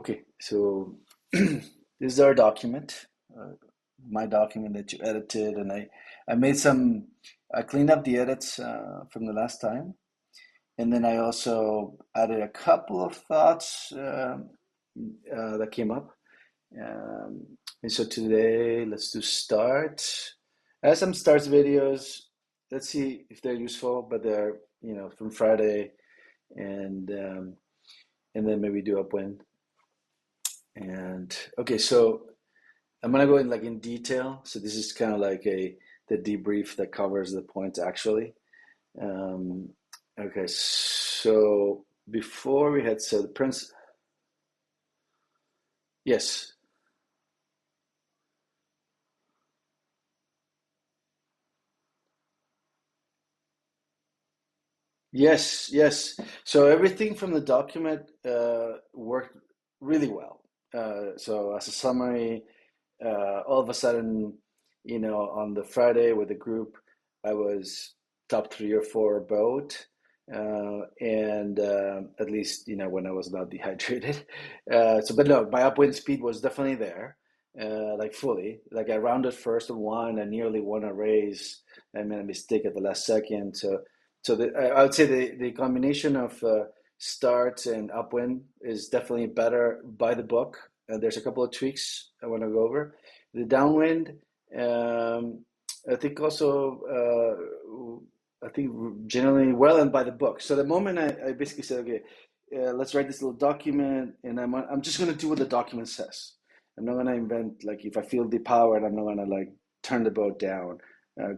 Okay, so this is our document, my document that you edited, and I made some, I cleaned up the edits from the last time, and then I also added a couple of thoughts that came up. Um, and so today, let's do start. I have some starts videos. Let's see if they're useful, but they're, from Friday, and um, and then maybe do upwind. And okay, so I'm gonna go in like in detail. So this is kind of like the debrief that covers the points actually. Um, okay, so before we had said Prince, yes, yes. So everything from the document worked really well. So as a summary, all of a sudden, on the Friday with the group, I was top three or four boat. And at least, when I was not dehydrated. But no, my upwind speed was definitely there, like fully. Like I rounded first and won, I nearly won a race. I made a mistake at the last second. I would say the combination of start and upwind is definitely better by the book. There's a couple of tweaks I want to go over. The downwind, um, I think also, I think generally well and by the book. So the moment I basically said, okay, let's write this little document, and I'm just gonna do what the document says. I'm not gonna invent like if I feel depowered, I'm not gonna like turn the boat down,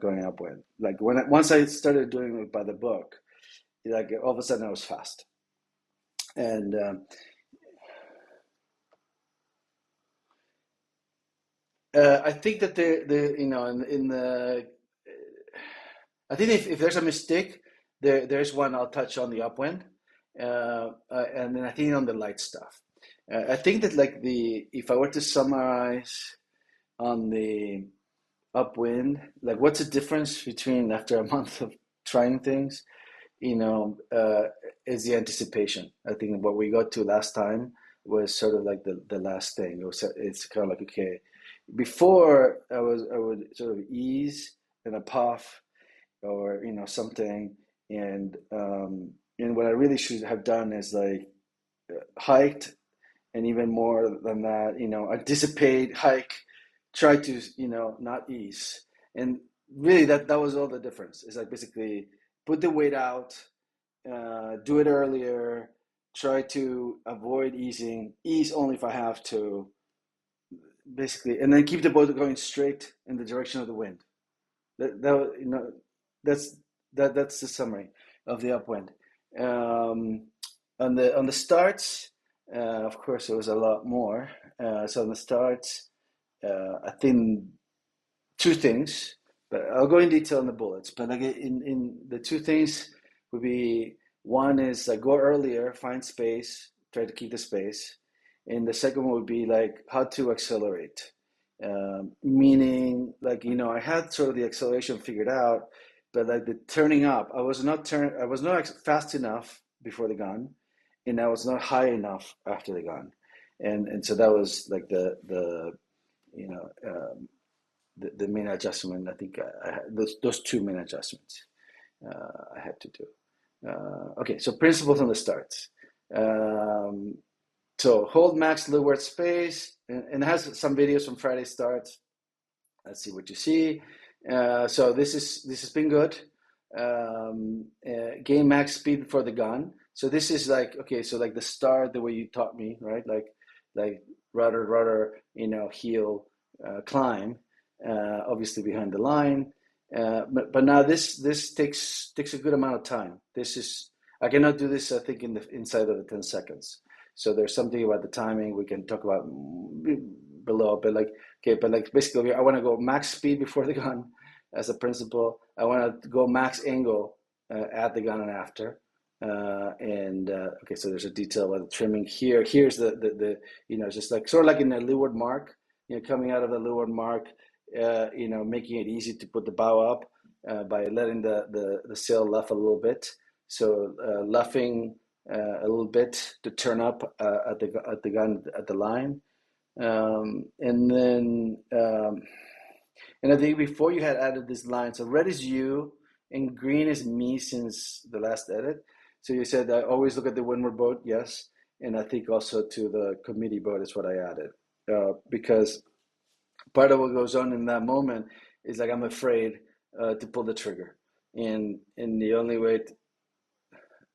going upwind. Like once I started doing it by the book, like all of a sudden I was fast. And I think that the in the I think if there's a mistake, there's one I'll touch on the upwind, and then I think on the light stuff. I think that like the if I were to summarize on the upwind, like what's the difference between after a month of trying things, is the anticipation. I think what we got to last time was sort of like the last thing. It's kind of like okay, before I would sort of ease and a puff or something, and what I really should have done is like hiked, and even more than that, anticipate, hike, try to not ease. And really that was all the difference, is like basically put the weight out, do it earlier, try to avoid easing, ease only if I have to, basically, and then keep the boat going straight in the direction of the wind. That that's that's the summary of the upwind. Um, on the starts, of course, it was a lot more. So on the starts, I think two things, but I'll go in detail in the bullets. But like in the two things would be, one is like go earlier, find space, try to keep the space, and the second one would be like how to accelerate. Meaning, like I had sort of the acceleration figured out, but like the turning up, I was not fast enough before the gun, and I was not high enough after the gun, and so that was like the you know the main adjustment. I think I had those two main adjustments I had to do. Okay, so principles on the starts. Um, so hold max leeward space, and it has some videos from Friday starts. Let's see what you see. So this has been good. Gain max speed before the gun. So this is like okay. So like the start, the way you taught me, right? Like rudder, heel, climb. Obviously behind the line. But now this takes a good amount of time. This is I cannot do this. I think in the inside of the 10 seconds. So there's something about the timing we can talk about below. But like okay, but like basically, I want to go max speed before the gun as a principle. I want to go max angle at the gun and after. And okay, so there's a detail about the trimming here. Here's the just like sort of like in the leeward mark. Coming out of the leeward mark, making it easy to put the bow up by letting the sail luff a little bit. So luffing a little bit to turn up at the gun at the line. And then and I think before you had added this line, so red is you and green is me since the last edit. So you said I always look at the windward boat, yes, and I think also to the committee boat is what I added because part of what goes on in that moment is like I'm afraid to pull the trigger, and the only way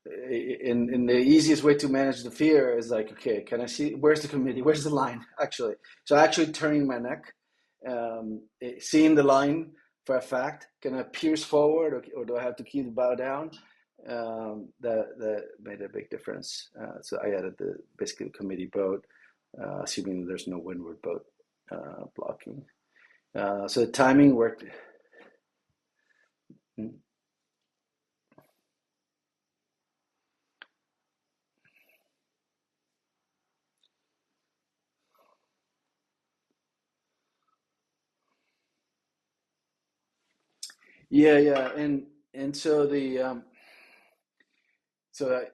in the easiest way to manage the fear is like, okay, can I see where's the committee, where's the line actually? So actually turning my neck, seeing the line for a fact, can I pierce forward or do I have to keep the bow down? That made a big difference. So I added the basically the committee boat, assuming there's no windward boat blocking. So the timing worked. Mm. Yeah, yeah, and so so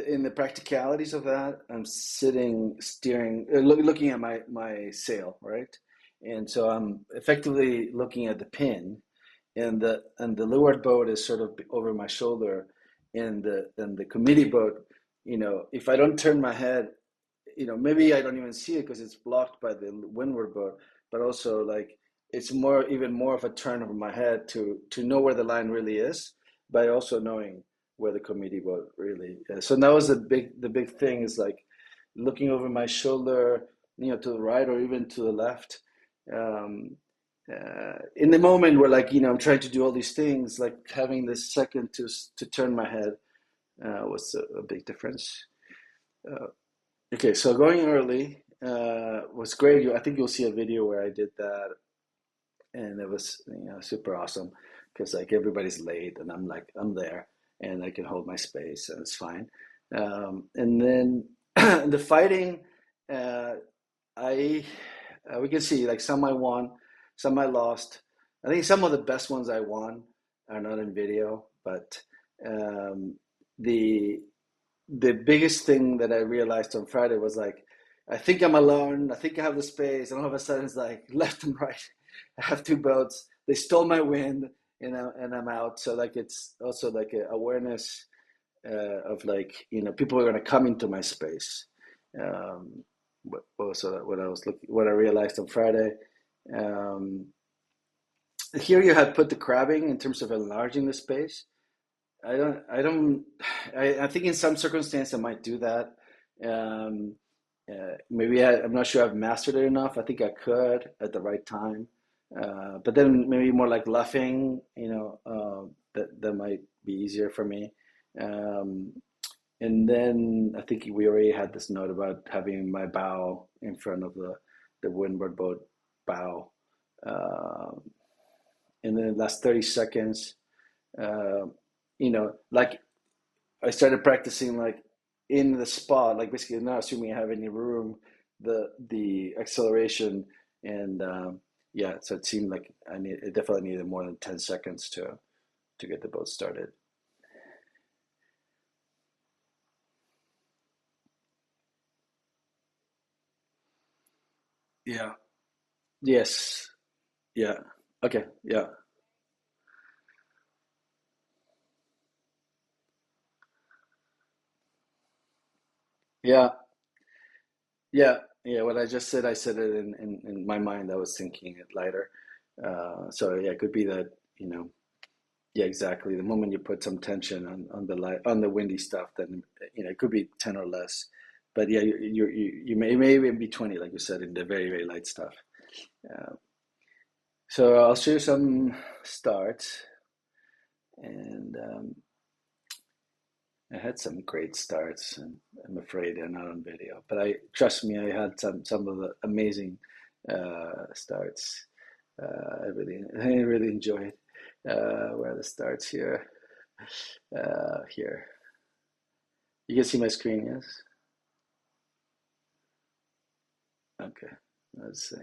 in the practicalities of that, I'm sitting, steering, looking at my sail, right? And so I'm effectively looking at the pin, and the leeward boat is sort of over my shoulder, and the committee boat, if I don't turn my head, maybe I don't even see it because it's blocked by the windward boat, but also like it's even more of a turn of my head to know where the line really is, by also knowing where the committee boat really is. So that was the big thing is like looking over my shoulder, to the right or even to the left. Um, in the moment where like I'm trying to do all these things, like having this second to turn my head was a big difference. Uh, Okay, so going early was great. I think you'll see a video where I did that, and it was super awesome because like everybody's late, and I'm there, and I can hold my space, and it's fine. And then the fighting, uh, I we can see like some I won, some I lost. I think some of the best ones I won are not in video, but um, the the biggest thing that I realized on Friday was like, I think I'm alone. I think I have the space, and all of a sudden it's like left and right. I have two boats. They stole my wind, and I'm out. So like it's also like a awareness of like people are gonna come into my space. Um, also what I realized on Friday. Um, Here you had put the crabbing in terms of enlarging the space. I think in some circumstance I might do that. Um, Maybe I'm not sure I've mastered it enough. I think I could at the right time. But then maybe more like luffing, that might be easier for me. Um, and then I think we already had this note about having my bow in front of the windward boat bow. Um, and then the last 30 seconds, uh, like I started practicing like in the spot, like basically not assuming I have any room, the acceleration, and yeah, so it seemed like it definitely needed more than 10 seconds to get the boat started. Yeah. Yes. Yeah. Okay. Yeah. Yeah. Yeah. Yeah. What I just said, I said it in my mind. I was thinking it lighter. So yeah, it could be that, you know, yeah, exactly. The moment you put some tension on the light on the windy stuff, then it could be 10 or less. But yeah, you may even be 20, like you said, in the very very light stuff. Uh, so I'll show you some starts, and I had some great starts, and I'm afraid they're not on video. But I trust me, I had some of the amazing starts. I really enjoyed. Where are the starts here? Here. You can see my screen, yes? Okay, let's see.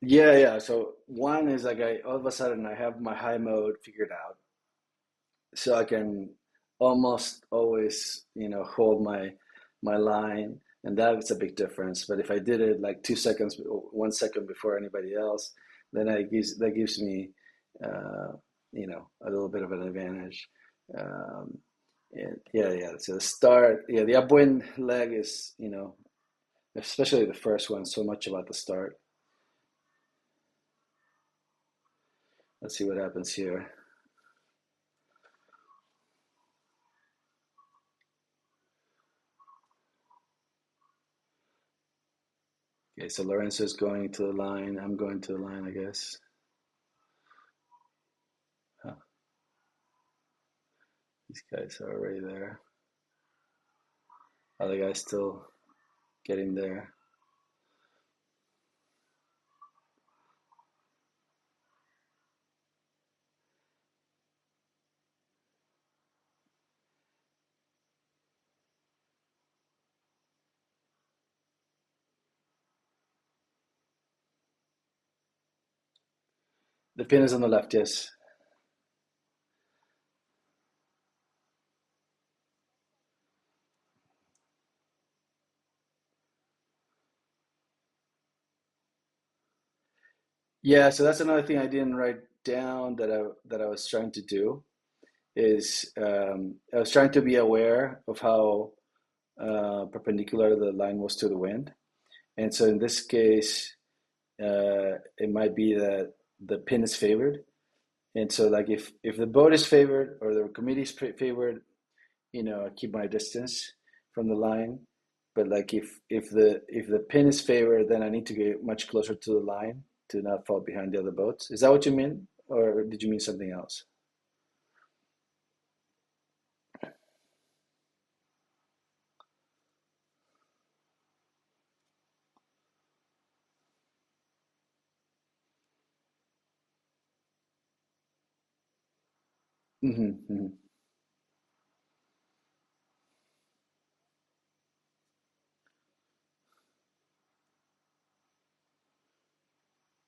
Yeah, yeah. So one is like I all of a sudden I have my high mode figured out, so I can almost always, hold my line, and that's a big difference. But if I did it like 2 seconds, 1 second before anybody else, then that gives me, uh, a little bit of an advantage. Um, and yeah, yeah. So the start, yeah, the upwind leg is, especially the first one, so much about the start. Let's see what happens here. Okay, so Lorenzo's going to the line. I'm going to the line, I guess. Huh, these guys are already there. Other guys still getting there. The pin is on the left, yes. Yeah, so that's another thing I didn't write down that I was trying to do is I was trying to be aware of how perpendicular the line was to the wind. And so in this case, it might be that the pin is favored. And so like if the boat is favored or the committee is favored, I keep my distance from the line. But like if the pin is favored, then I need to get much closer to the line to not fall behind the other boats. Is that what you mean, or did you mean something else? Hmm.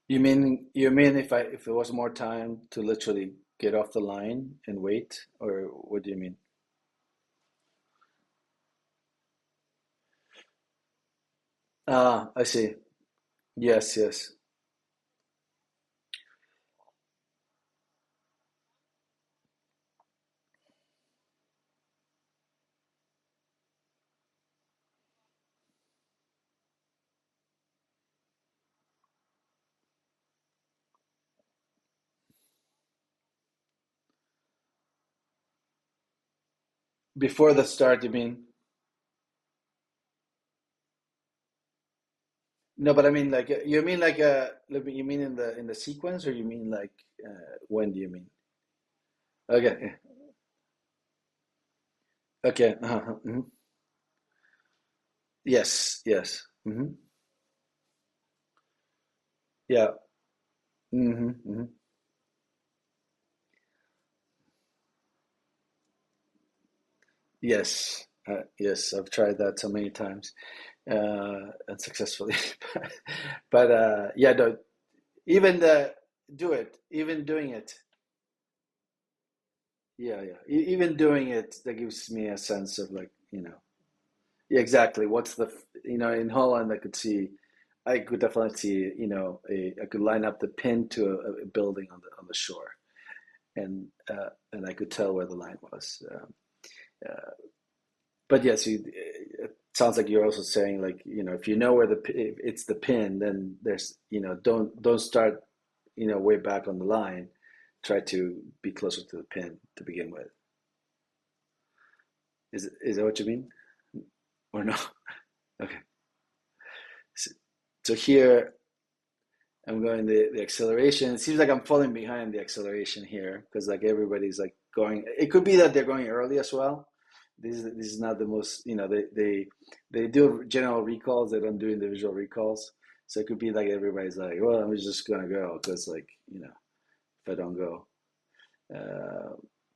You mean if there was more time to literally get off the line and wait, or what do you mean? Ah, I see. Yes, yes. Before the start, you mean? No, but I mean like you mean you mean in the sequence, or you mean like when do you mean? Okay. Okay. Uh-huh. Mhm. Yes. Yes. Yeah. Hmm. Yes. Yes. I've tried that so many times, unsuccessfully. But yeah, no, even the do it, even doing it. Yeah, yeah. Even doing it, that gives me a sense of like, yeah, exactly. What's in Holland, I could definitely see, I could line up the pin to a building on the shore, and I could tell where the line was. Uh, but yes, it sounds like you're also saying like, if you know where if it's the pin, then there's, don't start, way back on the line. Try to be closer to the pin to begin with. Is that what you mean, or no? Okay. So, so here I'm going the acceleration. It seems like I'm falling behind the acceleration here because like everybody's like going. It could be that they're going early as well. This is not the most, they do general recalls. They don't do individual recalls. So it could be like everybody's like, well, I'm just gonna go because like, if I don't go. Uh,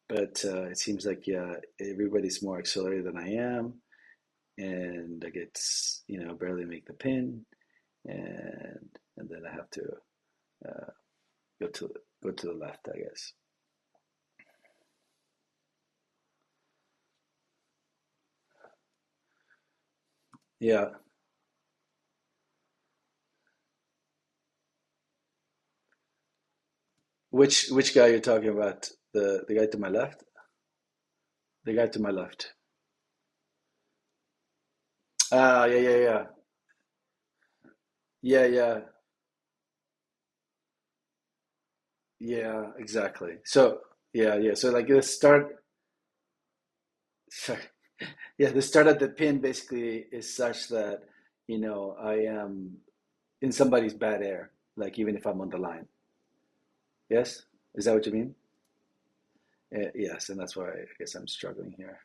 but it seems like, yeah, everybody's more accelerated than I am, and I get, barely make the pin, and then I have to. Uh, go to the left, I guess. Yeah. Which guy you're talking about? The guy to my left? The guy to my left. Ah, yeah, yeah, yeah. Yeah, yeah. Yeah, exactly. So, yeah, yeah. So like the start sorry. Yeah, the start of the pin basically is such that, I am in somebody's bad air, like even if I'm on the line. Yes? Is that what you mean? Yes, and that's why I guess I'm struggling here.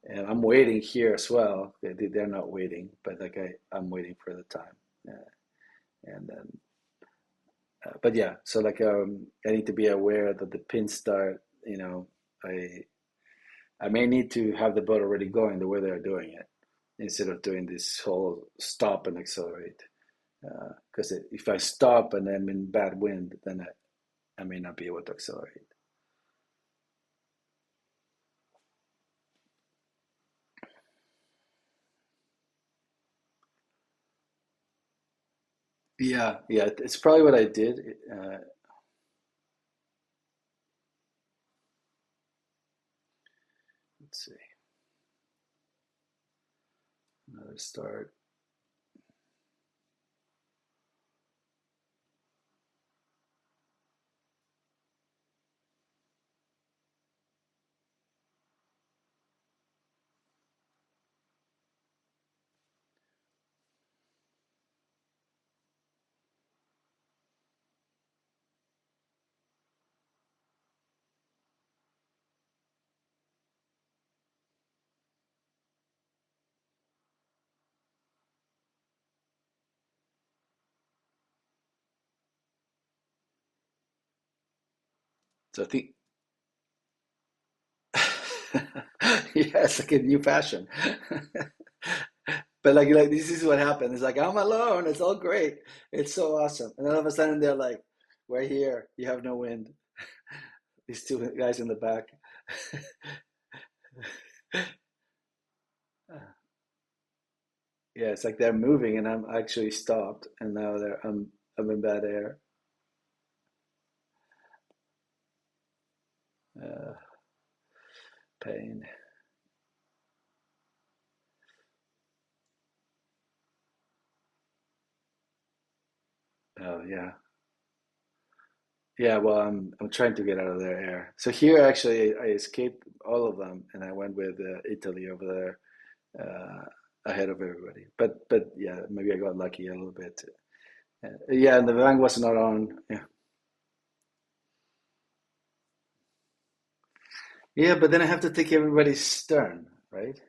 And I'm waiting here as well. They're not waiting, but like I'm waiting for the time. And then, but yeah, so like I need to be aware that the pin start, I I may need to have the boat already going the way they're doing it instead of doing this whole stop and accelerate. Because if I stop and I'm in bad wind, then I may not be able to accelerate. Yeah, yeah, it's probably what I did. Let's see, another start. So I think, yeah, it's like a new fashion. But like this is what happened. It's like I'm alone. It's all great. It's so awesome. And then all of a sudden they're like, "We're here. You have no wind." These two guys in the back. Yeah, it's like they're moving and I'm actually stopped, and now I'm in bad air. Uh, Pain. Oh yeah, yeah. Well, I'm trying to get out of their air. So here actually I escaped all of them, and I went with Italy over there ahead of everybody. But yeah, maybe I got lucky a little bit. Yeah, and the van was not on. Yeah, yeah. But then I have to take everybody's stern, right?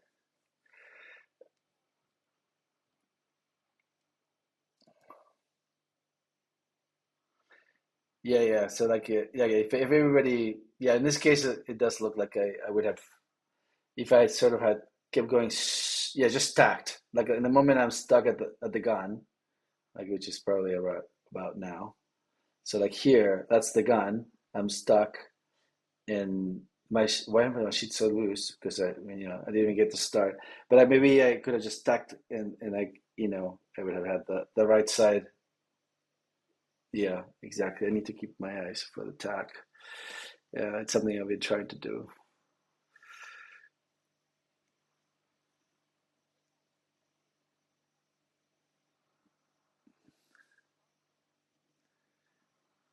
Yeah, yeah. So like, yeah, yeah. If everybody, yeah, in this case, it does look like I would have if I sort of had kept going, yeah, just stacked. Like in the moment I'm stuck at the gun, like which is probably about now. So like here, that's the gun. I'm stuck in why am my sheet so loose? Because I didn't even get to start. But maybe I could have just stacked and I would have had the right side. Yeah, exactly. I need to keep my eyes for the tack. Yeah, it's something I've been trying to do.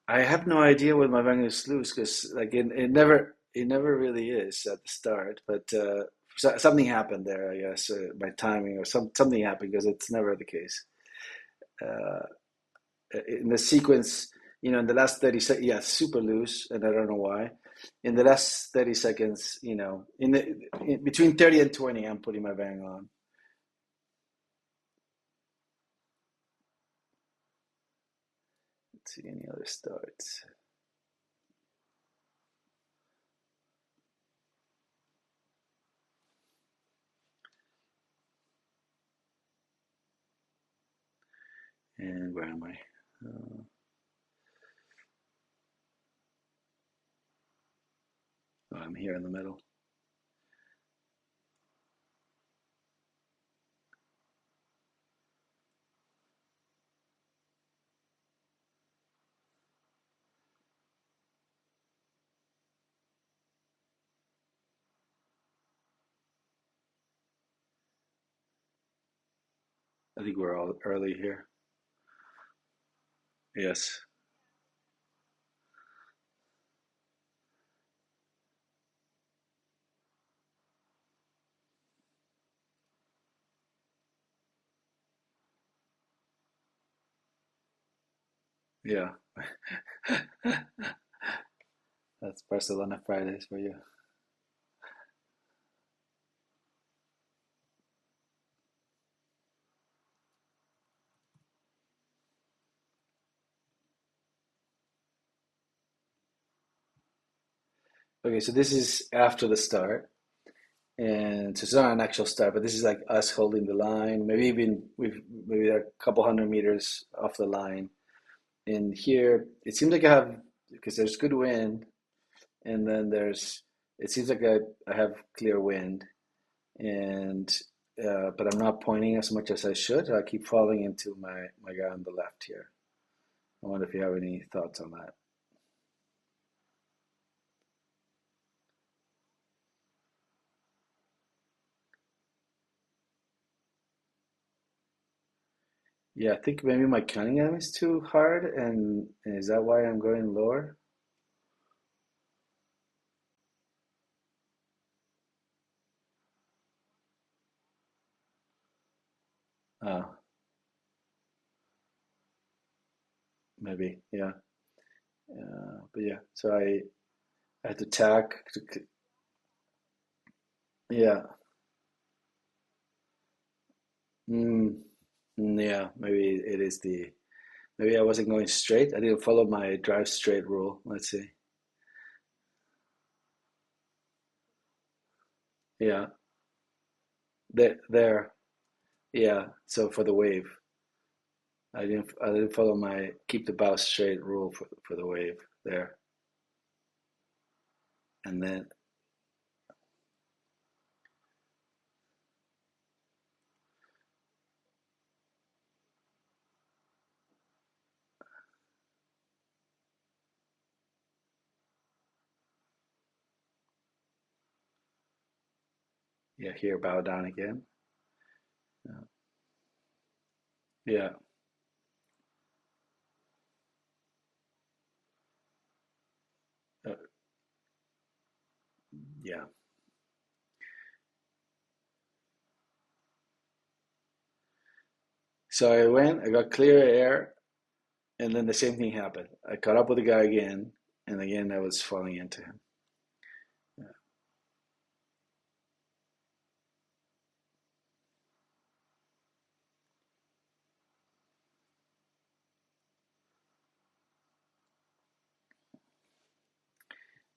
I have no idea what my Wagner sluice because like it never really is at the start, but something happened there, I guess, by timing or something happened because it's never the case. Uh, in the sequence, in the last 30 seconds, yeah, super loose, and I don't know why. In the last 30 seconds, between 30 and 20, I'm putting my bang on. Let's see any other starts. And where am I? Uh, oh, I'm here in the middle. I think we're all early here. Yes. Yeah. That's Barcelona Fridays for you. Okay, so this is after the start. And so it's not an actual start, but this is like us holding the line. Maybe even maybe a couple hundred meters off the line. And here it seems like I have because there's good wind, and then there's it seems like I have clear wind, and but I'm not pointing as much as I should. I keep falling into my guy on the left here. I wonder if you have any thoughts on that. Yeah, I think maybe my Cunningham is too hard, and is that why I'm going lower? Oh, maybe, yeah. But yeah, so I had to tack. Yeah, mm, yeah. Maybe it is the. Maybe I wasn't going straight. I didn't follow my drive straight rule. Let's see. Yeah, there. Yeah. So for the wave, I didn't follow my keep the bow straight rule for the wave there, and then yeah, here bow down again. Yeah, yeah, uh, yeah. So I went. I got clear air, and then the same thing happened. I caught up with the guy again, and again I was falling into him. Yeah.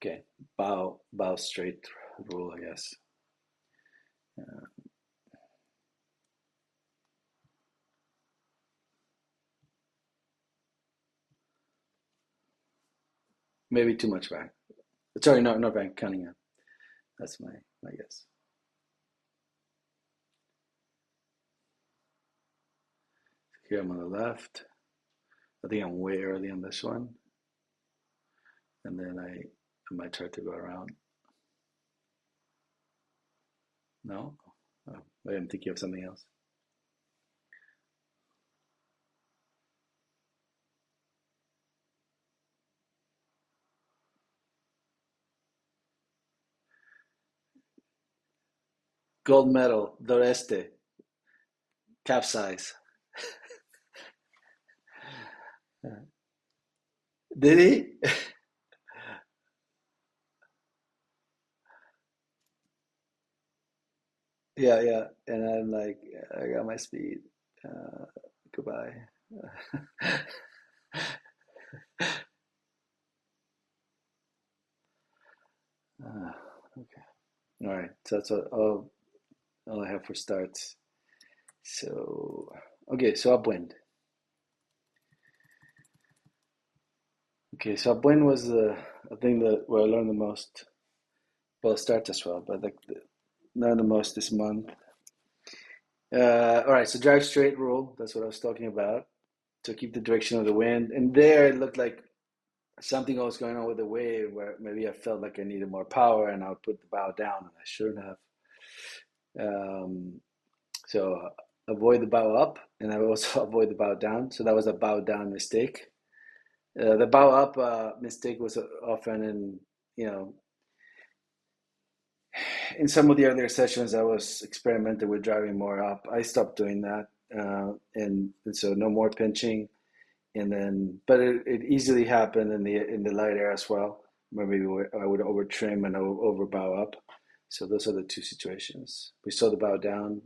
Okay, bow straight rule, I guess. Uh, maybe too much back. Sorry, no, not back. Cunningham. That's my guess. Here I'm on the left. I think I'm way early on this one, and then I might try to go around. No, oh, I'm thinking of something else. Gold medal, Doreste, capsize. Did he? Yeah, yeah. And I'm like, I got my speed. Uh, Goodbye. Uh, okay. All right. So that's all I have for starts. So, okay. So upwind. Okay, so when was the thing that where I learned the most? Well, start as well, but like learned the most this month. All right, so drive straight rule. That's what I was talking about. To keep the direction of the wind. And there it looked like something was going on with the wave where maybe I felt like I needed more power and I would put the bow down and I shouldn't have. Um, so avoid the bow up and I also avoid the bow down. So that was a bow down mistake. The bow up mistake was often you know, in some of the earlier sessions, I was experimenting with driving more up. I stopped doing that, and so no more pinching. And then, but it easily happened in the light air as well, where maybe I would over trim and over bow up. So those are the two situations. We saw the bow down.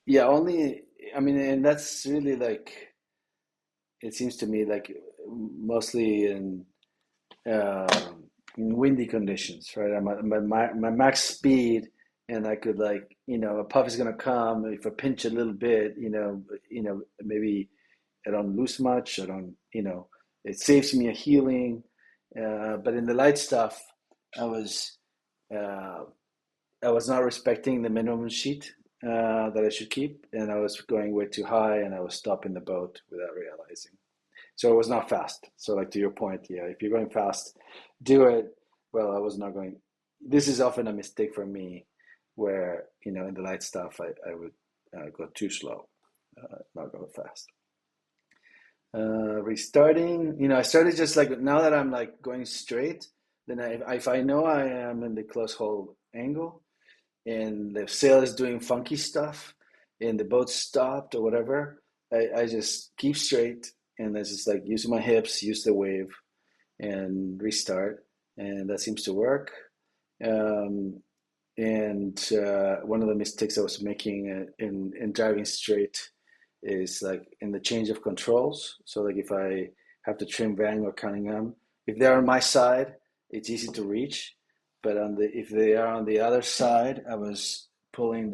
Yeah, only. I mean, and that's really like it seems to me like mostly in windy conditions, right? I'm at my max speed, and I could like a puff is gonna come. If I pinch a little bit, maybe I don't lose much. I don't, it saves me a healing. But in the light stuff, I was uh, I was not respecting the minimum sheet that I should keep, and I was going way too high, and I was stopping the boat without realizing. So it was not fast. So like to your point, yeah, if you're going fast, do it. Well, I was not going. This is often a mistake for me, where in the light stuff I would go too slow, not go fast. Restarting, I started just like now that I'm like going straight, then if I know I am in the close hold angle and the sail is doing funky stuff and the boat stopped or whatever, I just keep straight and I just like use my hips, use the wave and restart. And that seems to work. Um, and one of the mistakes I was making in driving straight is like in the change of controls. So like if I have to trim Vang or Cunningham, if they're on my side, it's easy to reach. But if they are on the other side, I was pulling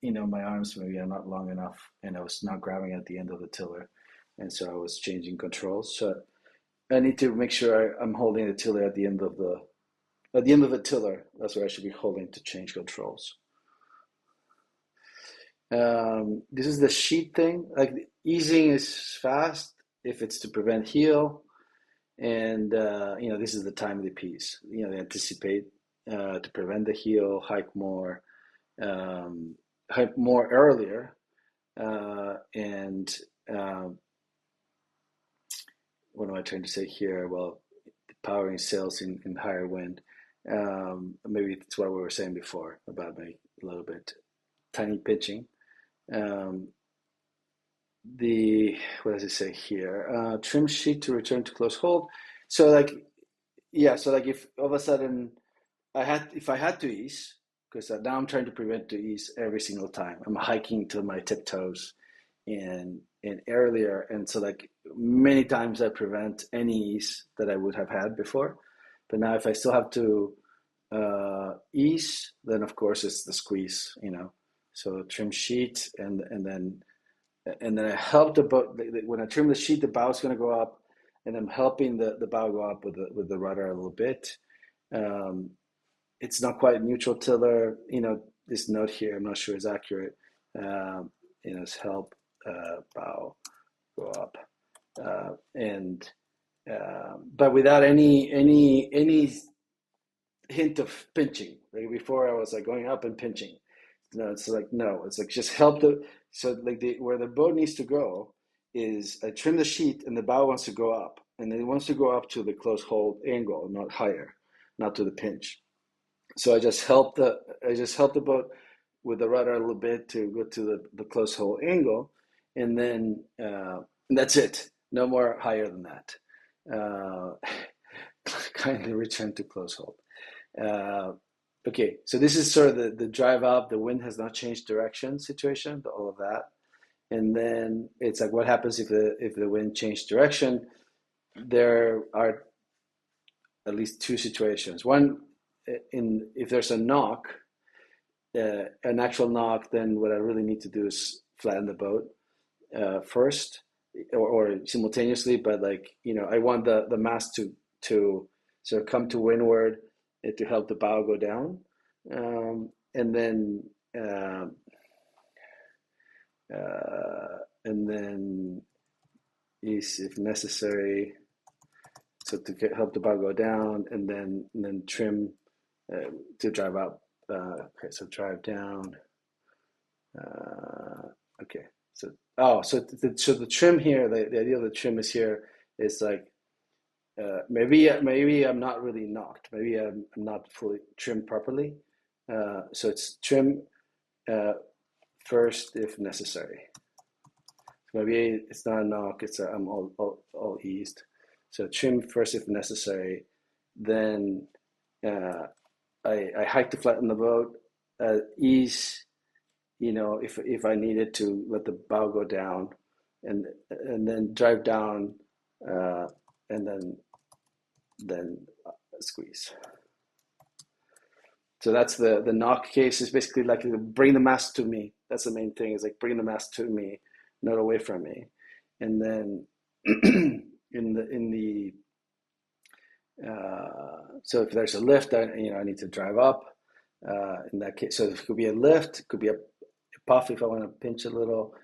my arms maybe are not long enough, and I was not grabbing at the end of the tiller, and so I was changing controls. So I need to make sure I'm holding the tiller at the end of the tiller. That's where I should be holding to change controls. This is the sheet thing. Like easing is fast if it's to prevent heel, and this is the time of the piece. They anticipate to prevent the heel, hike more earlier, and what am I trying to say here? Well, powering sails in higher wind. Maybe that's what we were saying before about maybe a little bit tiny pitching. Um, the what does it say here? Trim sheet to return to close hold. So like yeah, so like if all of a sudden if I had to ease, because now I'm trying to prevent to ease every single time. I'm hiking to my tiptoes and earlier, and so like many times I prevent any ease that I would have had before. But now if I still have to ease, then of course it's the squeeze. So trim sheet and then I help the boat when I trim the sheet, the bow is going to go up, and I'm helping the bow go up with the rudder a little bit. Um, it's not quite neutral tiller. This note here, I'm not sure is accurate. It's help bow go up, and but without any hint of pinching. Like before, I was like going up and pinching. No, it's like no, it's like just help so like where the boat needs to go is I trim the sheet and the bow wants to go up, and it wants to go up to the close hold angle, not higher, not to the pinch. So I just help the boat with the rudder a little bit to go to the close hold angle, and then that's it. No more higher than that. Uh, Kindly return to close hold. Uh, okay, so this is sort of the drive up, the wind has not changed direction situation, all of that. And then it's like what happens if the wind changed direction? There are at least two situations. One, in if there's a knock, an actual knock, then what I really need to do is flatten the boat first, or simultaneously. But like I want the mast to sort of come to windward to help the bow go down, and then uh, and then is if necessary, so to help the bow go down, and then trim to drive up. Okay, so drive down. Okay, so so the trim here, the idea of the trim is here is like maybe I'm not really knocked. Maybe I'm not fully trimmed properly. So it's trim uh, first if necessary. So maybe it's not a knock. I'm all eased. So trim first if necessary. Then uh, I hike to flatten the boat. Ease, if I needed to let the bow go down, and then drive down, uh, and then squeeze. So that's the knock case is basically like bring the mast to me. That's the main thing is like bring the mast to me, not away from me. And then in the so if there's a lift, I need to drive up. In that case, so it could be a lift, it could be a puff if I want to pinch a little,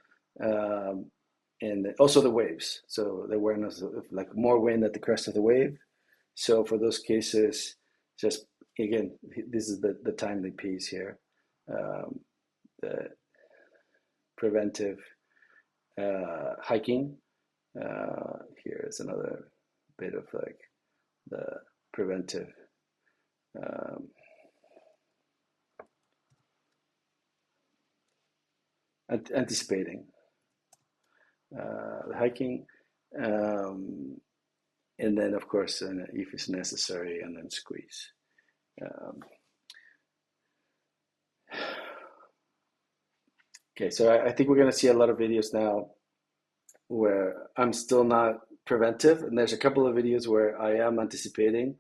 um, and also the waves. So the awareness of like more wind at the crest of the wave. So for those cases, just again, this is the timely piece here. The preventive hiking. Here is another bit of like the preventive um, anticipating the hiking, um, and then of course, if it's necessary, and then squeeze. Um, okay, so I think we're going to see a lot of videos now where I'm still not preventive, and there's a couple of videos where I am anticipating,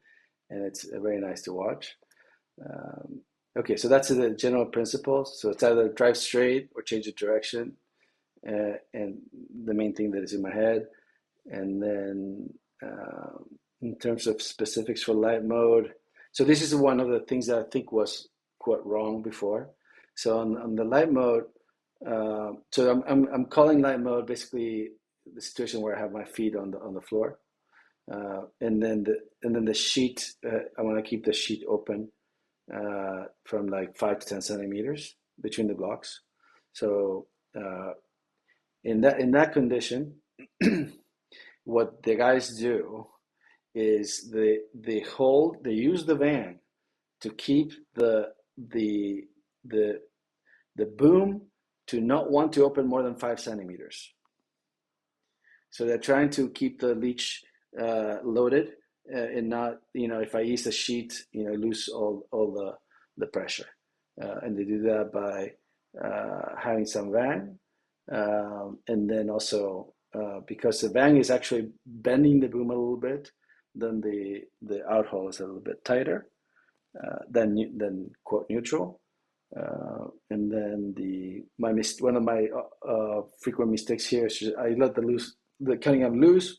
and it's very nice to watch. Um, okay, so that's the general principles. So it's either drive straight or change the direction, and the main thing that is in my head. And then in terms of specifics for light mode, so this is one of the things that I think was quite wrong before. So on the light mode, so I'm calling light mode basically the situation where I have my feet on the floor, and then the sheet. I want to keep the sheet open from like 5 to 10 centimeters between the blocks. So in that condition, what the guys do is they use the van to keep the the the boom to not want to open more than 5 centimeters. So they're trying to keep the leech loaded, and not, if I ease the sheet, lose all the pressure. And they do that by having some vang, and then also because the vang is actually bending the boom a little bit, then the outhole is a little bit tighter than quote neutral. And then one of my frequent mistakes here is I let the Cunningham loose,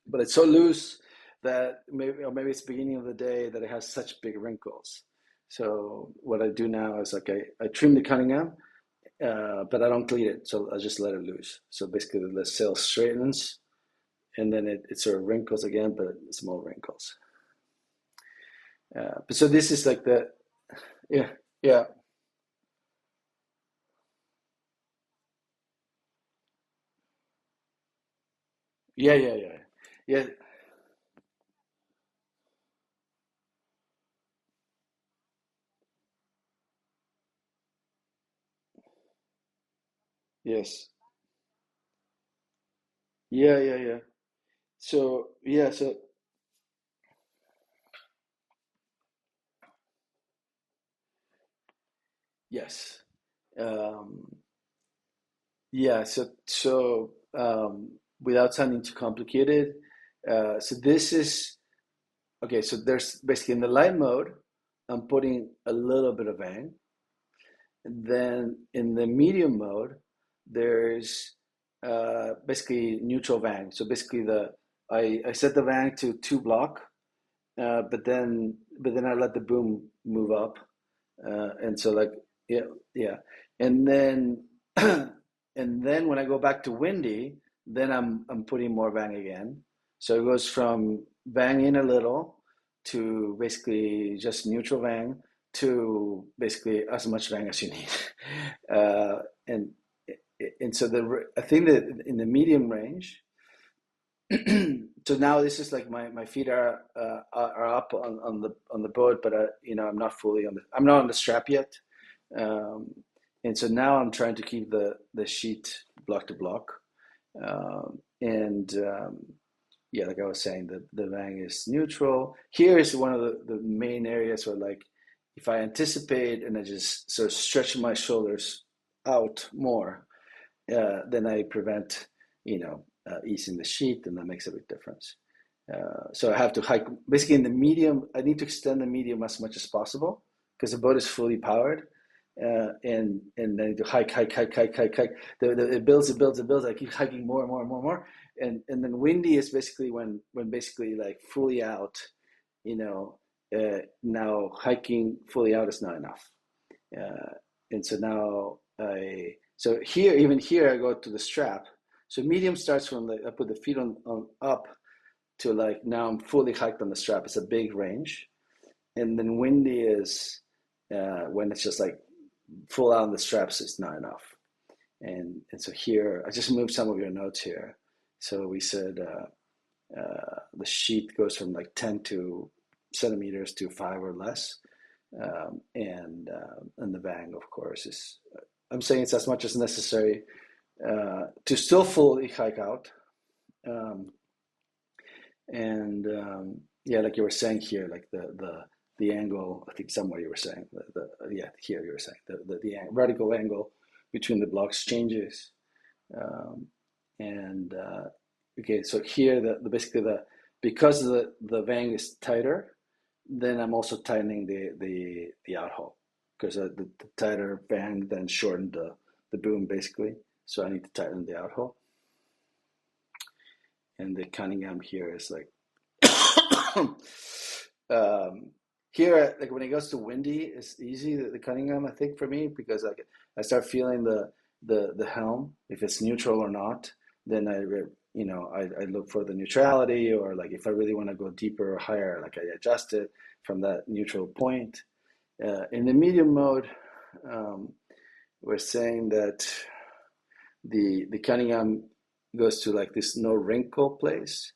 but it's so loose that maybe it's the beginning of the day that it has such big wrinkles. So what I do now is like I trim the Cunningham, but I don't cleat it, so I just let it loose. So basically the sail straightens, and then it sort of wrinkles again, but small wrinkles. But so this is like yeah, yeah, yeah, yeah, yeah, yeah, yes, yeah, yeah, yeah. So yeah, so yes, um, yeah. So without sounding too complicated, so this is okay, so there's basically in the light mode, I'm putting a little bit of Vang. And then in the medium mode, there's basically neutral Vang. So basically I set the Vang to 2 block, but then I let the boom move up, and so like yeah, yeah, and then and then when I go back to windy, then I'm putting more Vang again. So it goes from Vang in a little to basically just neutral Vang to basically as much Vang as you need, uh, and and so I think that in the medium range. So now this is like my feet are up on the boat, but I'm not fully I'm not on the strap yet, um, and so now I'm trying to keep the sheet block to block, and yeah, like I was saying, the Vang is neutral. Here is one of the main areas where like if I anticipate and I just sort of stretch my shoulders out more, then I prevent, easing the sheet, and that makes a big difference. So I have to hike basically in the medium. I need to extend the medium as much as possible because the boat is fully powered, and I need to hike. It builds, it builds, it builds. I keep hiking more and more and more and more, and then windy is basically when basically like fully out. Now hiking fully out is not enough, uh, and so now even here I go to the strap. So medium starts from I put the feet on up to like now I'm fully hiked on the strap. It's a big range, and then windy is when it's just like full out on the straps. It's not enough, and so here I just moved some of your notes here. So we said the sheet goes from like 10 to centimeters to 5 or less, and the Vang, of course, is. I'm saying it's as much as necessary to still fully hike out. Um, and yeah, like you were saying here, like the angle. I think somewhere you were saying yeah, here you were saying the vertical angle between the blocks changes. Um, and okay, so here basically because the Vang is tighter, then I'm also tightening the out hole because the tighter Vang then shortened the boom basically. So I need to tighten the out hole. And the Cunningham here is like um, here, like when it goes to windy, it's easy. The Cunningham, I think, for me because I start feeling the helm if it's neutral or not. Then I look for the neutrality, or like if I really want to go deeper or higher, like I adjust it from that neutral point. In the medium mode, um, we're saying that the Cunningham goes to like this no wrinkle place,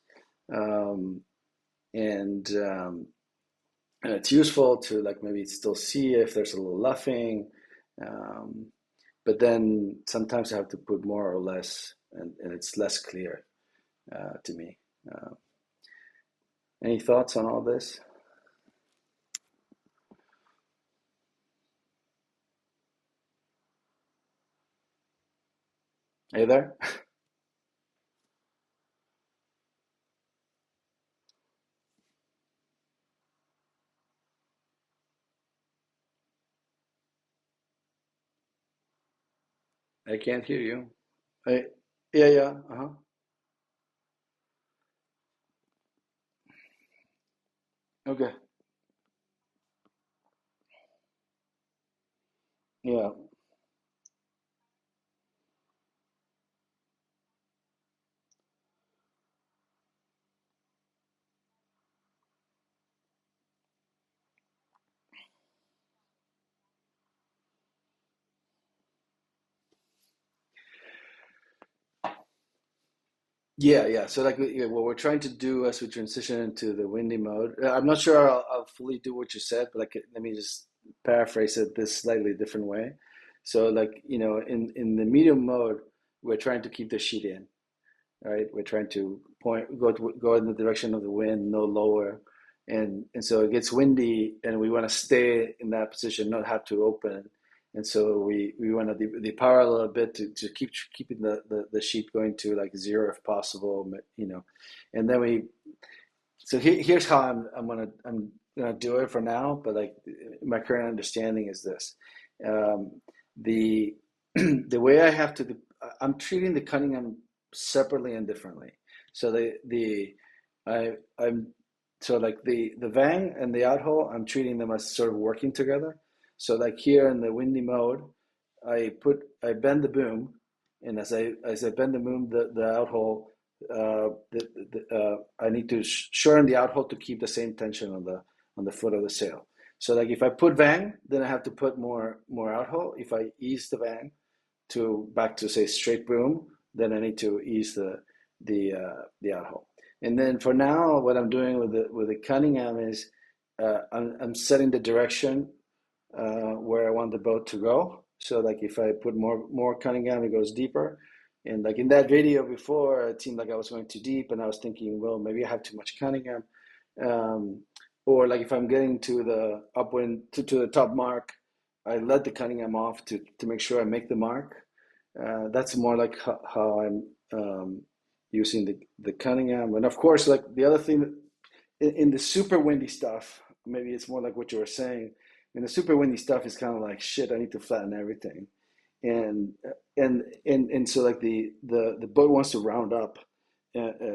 um, and it's useful to like maybe still see if there's a little luffing, um, but then sometimes I have to put more or less, and it's less clear to me. Uh, any thoughts on all this? Are you there? I can't hear you. I, yeah, yeah, uh-huh. Okay, yeah. Yeah, yeah. So like yeah, what we're trying to do as we transition into the windy mode, I'm not sure I'll fully do what you said, but like let me just paraphrase it this slightly different way. So like, in the medium mode, we're trying to keep the sheet in, right? We're trying to go in the direction of the wind, no lower, and so it gets windy, and we want to stay in that position, not have to open, and so we want to depower a little bit to keeping the sheet going to like zero if possible, and then So here's how I'm gonna do it for now. But like my current understanding is this: the the way I have to, I'm treating the Cunningham separately and differently. So I'm so like the Vang and the out hole, I'm treating them as sort of working together. So like here in the windy mode, I bend the boom, and as I bend the boom, the out hole, I need to shorten the out hole to keep the same tension on the foot of the sail. So like if I put Vang, then I have to put more out hole. If I ease the Vang to back to say straight boom, then I need to ease the out hole. And then for now, what I'm doing with the Cunningham is I'm setting the direction where I want the boat to go. So like if I put more Cunningham, it goes deeper. And like in that video before, it seemed like I was going too deep, and I was thinking, well, maybe I have too much Cunningham. Um, or like if I'm getting to the upwind to the top mark, I let the Cunningham off to make sure I make the mark. That's more like how I'm using the Cunningham. And of course, like the other thing in the super windy stuff, maybe it's more like what you were saying. In the super windy stuff, is kind of like shit. I need to flatten everything, and and so like the boat wants to round up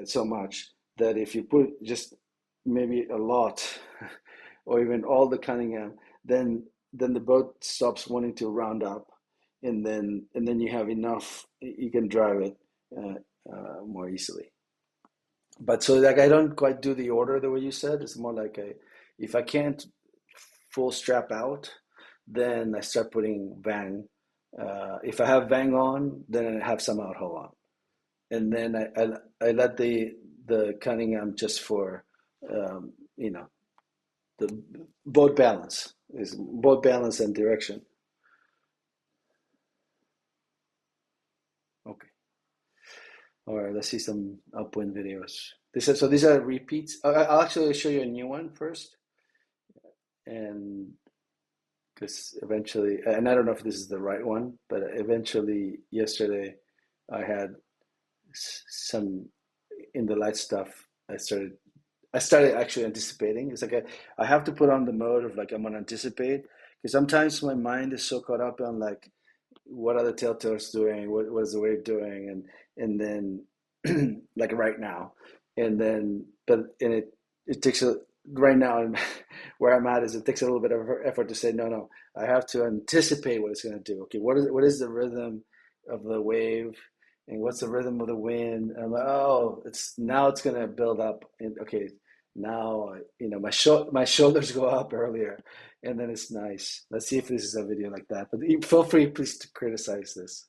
so much that if you put just maybe a lot or even all the Cunningham, then the boat stops wanting to round up, and then you have enough. You can drive it more easily. But so like I don't quite do the order the way you said. It's more like if I can't full strap out, then I start putting Vang. If I have Vang on, then I have some out hole on, and then I let the Cunningham just for you know the boat balance is boat balance and direction. Okay. All right. Let's see some upwind videos. These are repeats. I'll actually show you a new one first, and because eventually, and I don't know if this is the right one, but eventually yesterday I had some in the light stuff. I started actually anticipating. It's like I have to put on the mode of like I'm gonna anticipate because sometimes my mind is so caught up on like what are the telltales doing, what is the wave doing, and then like right now, and then and it takes a right now and where I'm at is it takes a little bit of effort to say no, I have to anticipate what it's going to do. Okay, what is the rhythm of the wave, and what's the rhythm of the wind? And I'm like, oh, it's going to build up, and okay, now my shoulders go up earlier, and then it's nice. Let's see if this is a video like that. But feel free, please, to criticize this.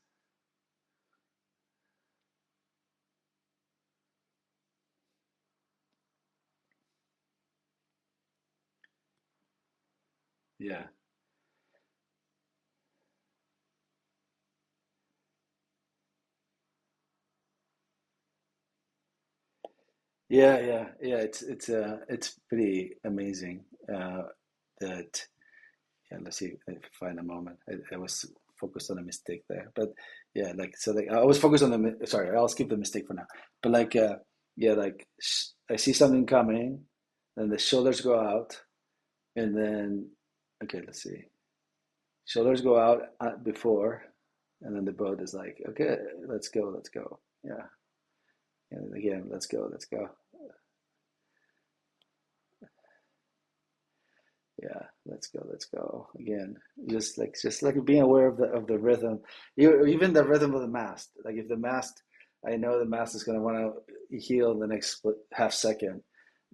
Yeah, yeah. It's pretty amazing that. Yeah, let's see if I find a moment. I was focused on a mistake there, but yeah, like so, like I was focused on Sorry, I'll skip the mistake for now. But like, yeah, like I see something coming, then the shoulders go out, and then okay, let's see. Shoulders go out before, and then the boat is like, okay, let's go. Yeah, and again, let's go. Yeah, let's go again. Just like being aware of the rhythm, even the rhythm of the mast. Like if the mast, I know the mast is gonna want to heel in the next half second,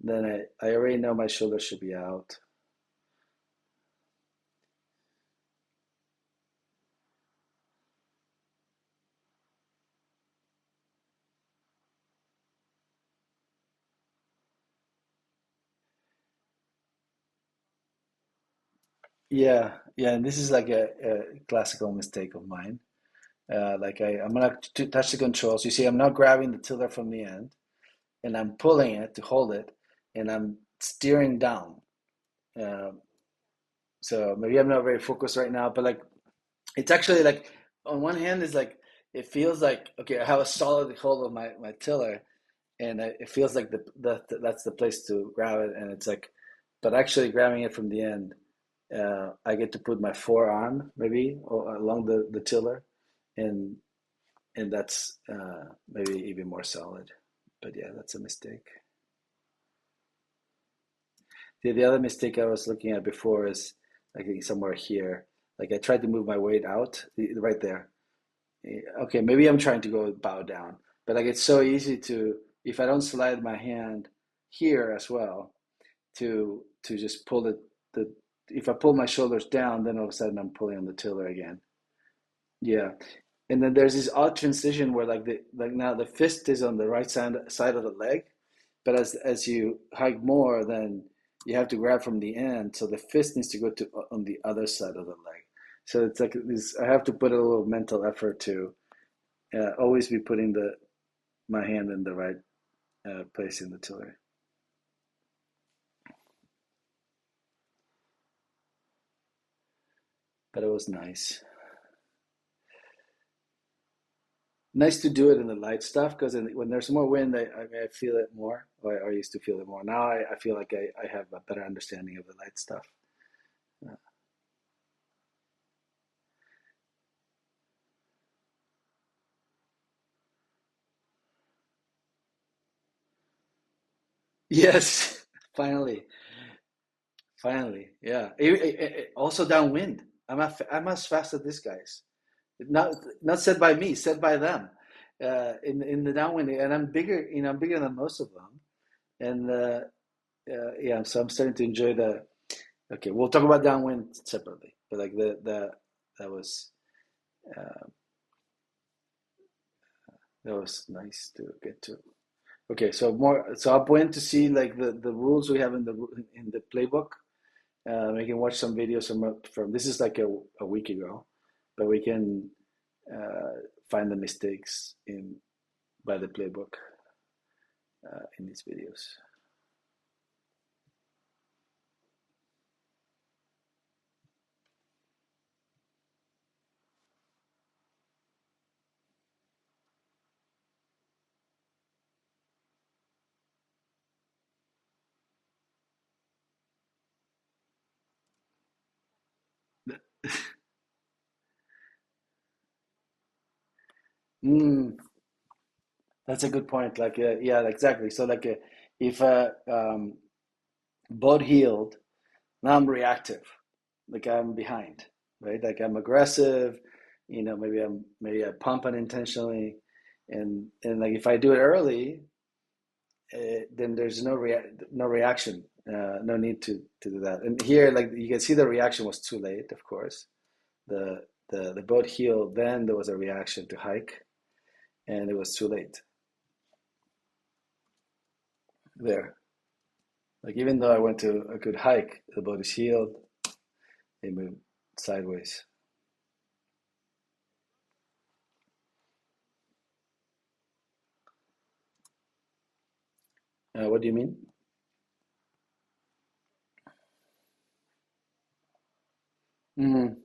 then I already know my shoulder should be out. Yeah, and this is like a classical mistake of mine. I'm gonna touch the controls. You see, I'm not grabbing the tiller from the end, and I'm pulling it to hold it, and I'm steering down. Uh, so maybe I'm not very focused right now, but like it's actually like on one hand is like it feels like okay, I have a solid hold of my tiller, and it feels like that's the place to grab it, and it's like, but actually grabbing it from the end, I get to put my forearm maybe along the tiller, and that's maybe even more solid. But yeah, that's a mistake. The other mistake I was looking at before is like somewhere here. Like I tried to move my weight out right there. Okay, maybe I'm trying to go bow down, but like it's so easy to, if I don't slide my hand here as well, to just pull the if I pull my shoulders down, then all of a sudden I'm pulling on the tiller again. Yeah. And then there's this odd transition where like now the fist is on the right side of the leg, but as you hike more, then you have to grab from the end, so the fist needs to go to on the other side of the leg. So it's like this. I have to put a little mental effort to always be putting the my hand in the right place in the tiller. But it was nice. Nice to do it in the light stuff because when there's more wind, I feel it more. Or I used to feel it more. Now I feel like I have a better understanding of the light stuff. Yes, finally, finally, yeah. Also downwind. I'm as fast as these guys. Not said by me, said by them. In the downwind, and I'm bigger. I'm bigger than most of them. And yeah, so I'm starting to enjoy the. Okay, we'll talk about downwind separately, but like the that was uh, that was nice to get to. Okay, so more. So I went to see like the rules we have in the playbook. We can watch some videos from this is like a week ago, but we can find the mistakes in by the playbook in these videos. Mm, that's a good point. Like yeah, exactly. So like if boat healed, now I'm reactive, like I'm behind, right? Like I'm aggressive, maybe I pump unintentionally, and like if I do it early, then there's no reaction, no need to do that. And here, like you can see, the reaction was too late. Of course, the boat healed. Then there was a reaction to hike, and it was too late there. Like even though I went to a good hike, the boat is healed. It moved sideways. What do you mean? Mm,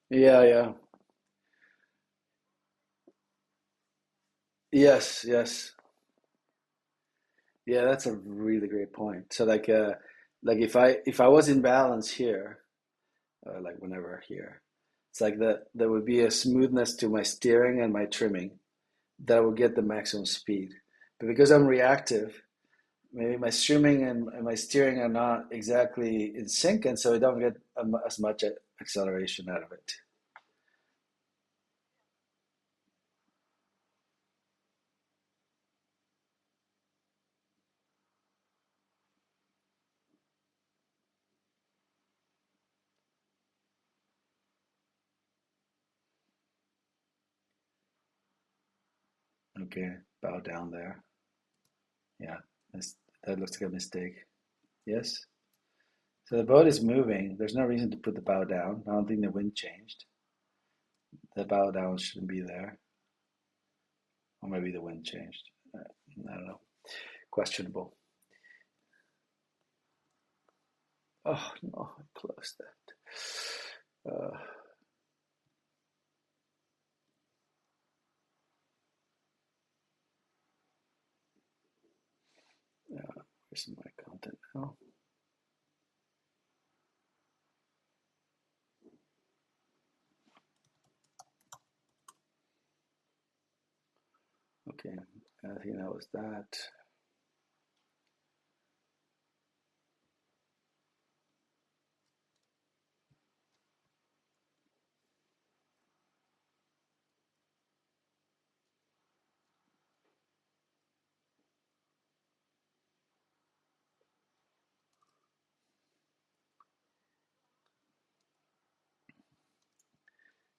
yeah, yeah, yes, yes, yeah. That's a really great point. So like if I was in balance here, like whenever here. It's like there would be a smoothness to my steering and my trimming that would get the maximum speed. But because I'm reactive, maybe my trimming and my steering are not exactly in sync, and so I don't get as much acceleration out of it. Okay, bow down there. Yeah, that looks like a mistake. Yes. So the boat is moving. There's no reason to put the bow down. I don't think the wind changed. The bow down shouldn't be there. Or maybe the wind changed. I don't know. Questionable. Oh no, I closed that. Where's my content now? Okay, I think that was that.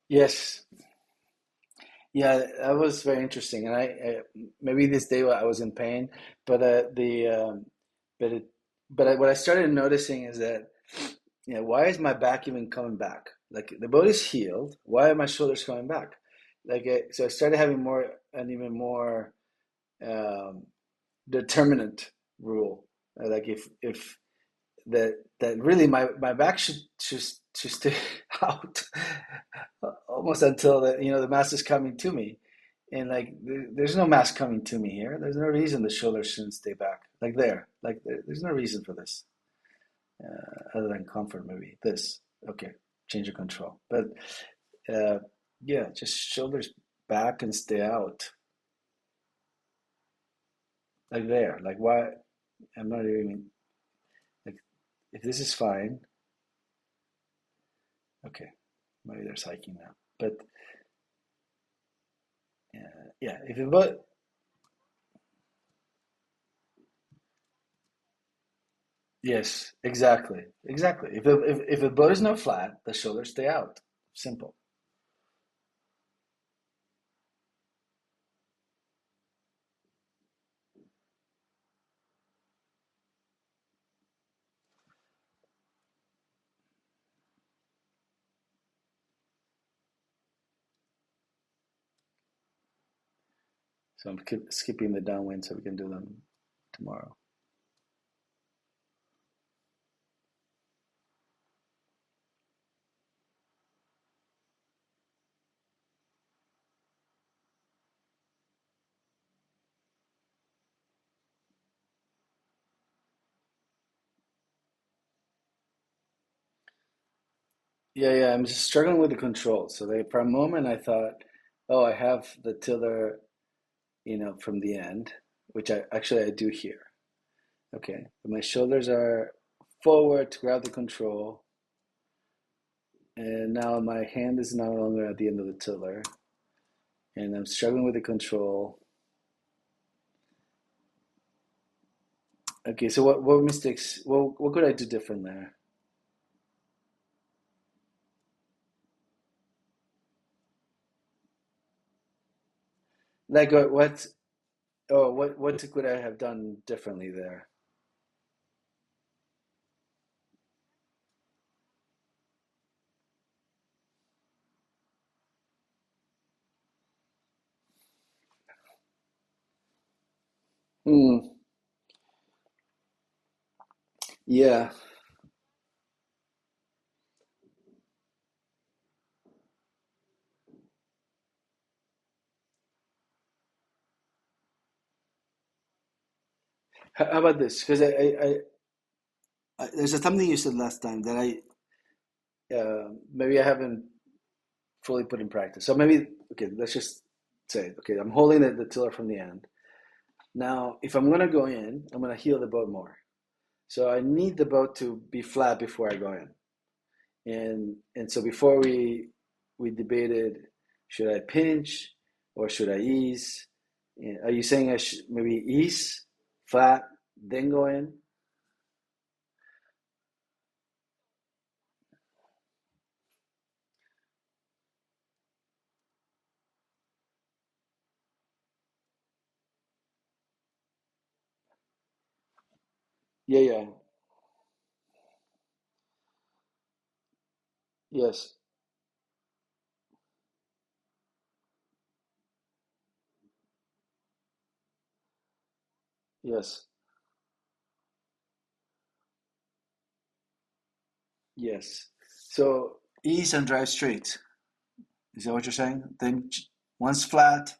Yes, yeah, that was very interesting, and I maybe this day I was in pain, but but it, what I started noticing is that, why is my back even coming back? Like the bone is healed. Why are my shoulders coming back? So I started having an even more um, determinant rule. Like if that really my back should stay out almost until the mass is coming to me, and like there's no mass coming to me here. There's no reason the shoulders shouldn't stay back there's no reason for this, other than comfort. Maybe this. Okay, change of control, but uh, yeah, just shoulders back and stay out, like there. Like why? I'm not even like, if this is fine. Okay, maybe there's hiking now, but yeah, if it but yes, exactly, exactly. If the boat is not flat, the shoulders stay out. Simple. So I'm skipping the downwind so we can do them tomorrow. Yeah, yeah. I'm just struggling with the controls. So for a moment I thought, oh, I have the tiller, from the end, which I do here. Okay, but my shoulders are forward to grab the control, and now my hand is no longer at the end of the tiller, and I'm struggling with the control. Okay, so what mistakes? What could I do different there? Like what? Oh, what could I have done differently there? Hmm. Yeah. How about this? Because there's something you said last time that maybe I haven't fully put in practice. So maybe okay, let's just say okay, I'm holding the tiller from the end. Now, if I'm gonna go in, I'm gonna heel the boat more. So I need the boat to be flat before I go in. And so before we debated, should I pinch or should I ease? Are you saying I should maybe ease flat, then go in? Yeah, yeah, yes, yes, yes. So ease and drive straight. Is that what you're saying? Then once flat,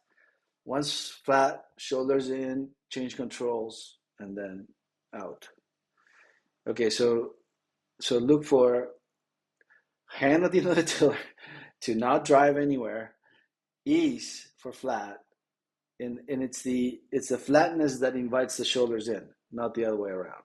shoulders in, change controls, and then out. Okay, so look for hand at the end of the tiller to not drive anywhere, ease for flat, and it's the flatness that invites the shoulders in, not the other way around.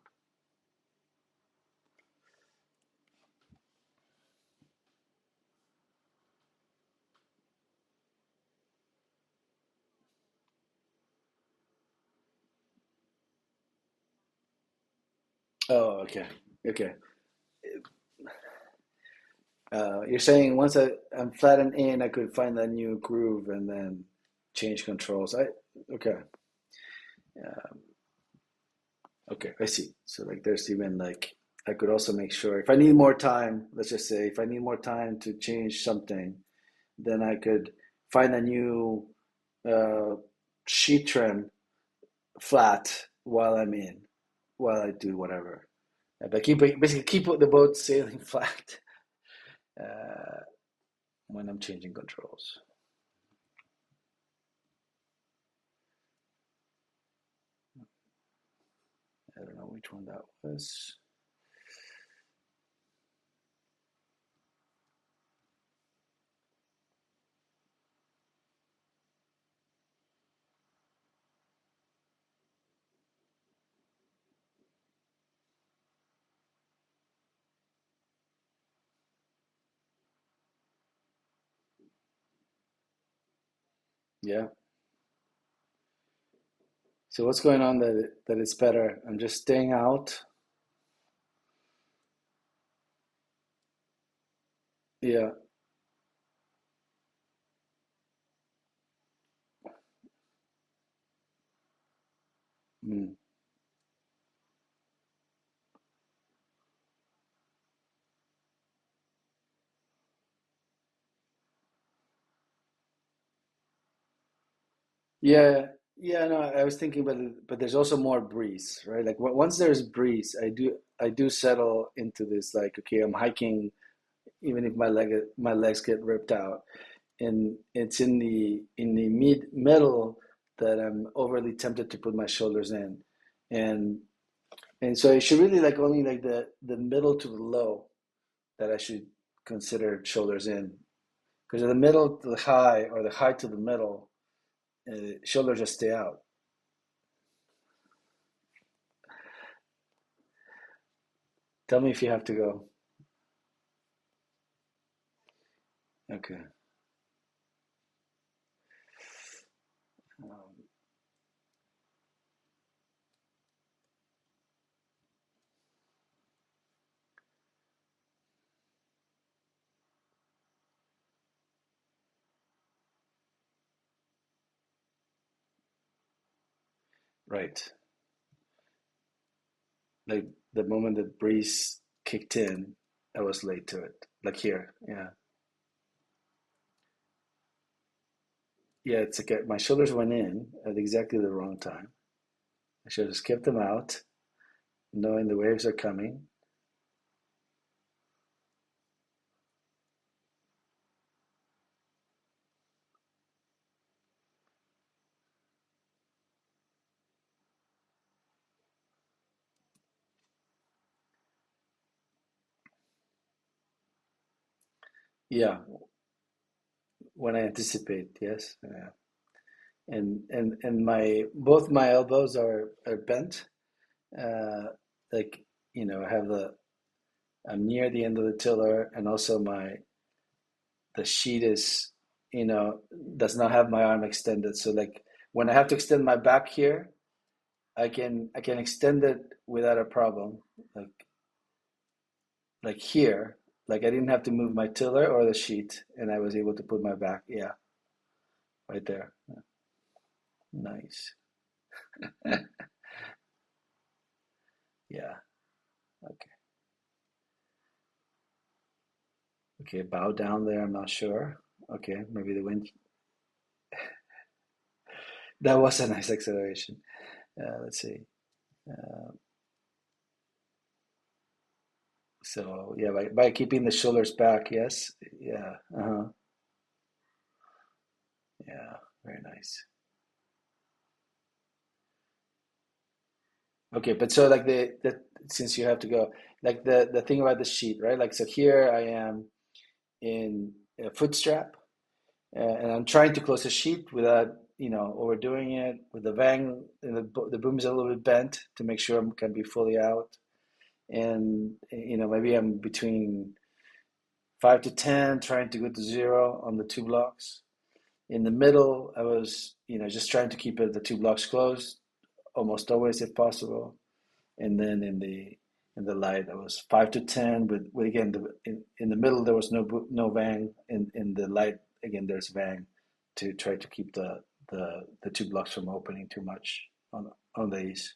Oh, okay, okay. You're saying once I'm flattened in, I could find that new groove and then change controls. Okay, okay, I see. So like, there's even like I could also make sure if I need more time. Let's just say if I need more time to change something, then I could find a new uh, sheet trim flat while I'm in, while I do whatever. But basically keep the boat sailing flat uh, when I'm changing controls. I don't know which one that was. Yeah. So what's going on that it's better? I'm just staying out. Yeah. Mm. Yeah. Yeah. No, I was thinking, but there's also more breeze, right? Like once there's breeze, I do settle into this. Like, okay, I'm hiking, even if my legs get ripped out, and it's in the middle that I'm overly tempted to put my shoulders in, and and so it should really like only like the middle to the low that I should consider shoulders in, because in the middle to the high or the high to the middle, shoulders just stay out. Tell me if you have to go. Okay. Um, right. Like the moment the breeze kicked in, I was late to it. Like here, yeah, yeah. It's like my shoulders went in at exactly the wrong time. I should have just kept them out, knowing the waves are coming. Yeah, when I anticipate, yes. Yeah. And my both my elbows are bent. Uh, like I have I'm near the end of the tiller, and also the sheet is does not have my arm extended. So like when I have to extend my back here, I can extend it without a problem. Like like here, like I didn't have to move my tiller or the sheet, and I was able to put my back. Yeah, right there. Nice. Yeah. Okay. Okay. Bow down there. I'm not sure. Okay. Maybe the wind. That was a nice acceleration. Let's see. Uh, so yeah, by keeping the shoulders back, yes. Yeah. Uh-huh. Yeah. Very nice. Okay, but so like the since you have to go, like the thing about the sheet, right? Like so here I am in a foot strap, and I'm trying to close the sheet without, overdoing it with the vang, and the boom is a little bit bent to make sure I can be fully out. And maybe I'm between 5 to 10, trying to go to zero on the two blocks. In the middle, I was, just trying to keep the two blocks closed, almost always if possible. And then in the light, I was 5 to 10 with again in the middle there was no vang. In the light again there's vang to try to keep the two blocks from opening too much on these.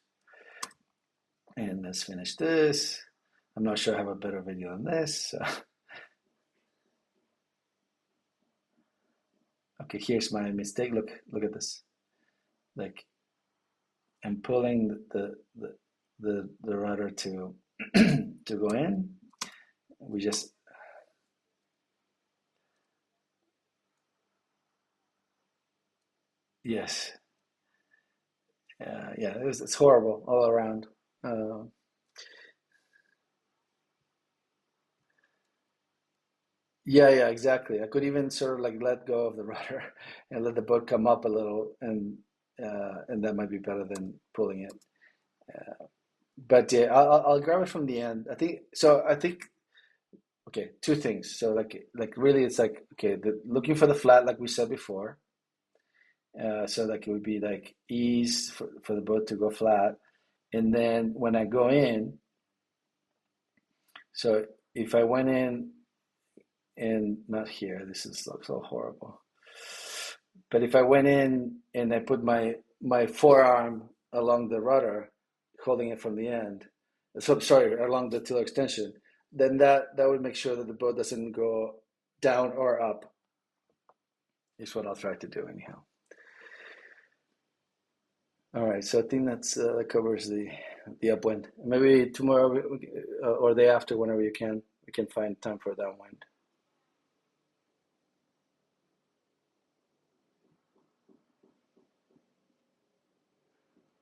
And let's finish this. I'm not sure I have a better video than this. So. Okay, here's my mistake. Look at this. Like I'm pulling the rudder to to go in. We just yes, yeah. It's horrible all around. Uh, yeah, yeah, exactly. I could even sort of like let go of the rudder and let the boat come up a little, and that might be better than pulling it. But yeah, I'll grab it from the end. I think so. I think okay, two things. So like really, it's like okay, looking for the flat like we said before. So like it would be like ease for the boat to go flat, and then when I go in, so if I went in and not here, this is looks so horrible. But if I went in and I put my forearm along the rudder, holding it from the end, so sorry, along the tiller extension, then that would make sure that the boat doesn't go down or up. Is what I'll try to do anyhow. All right, so I think that covers the upwind. Maybe tomorrow or the day after, whenever you can, we can find time for downwind.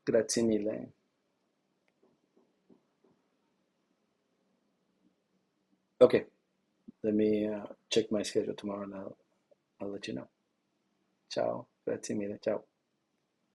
Grazie mille. Okay, let me check my schedule tomorrow and I'll let you know. Ciao, grazie mille, ciao.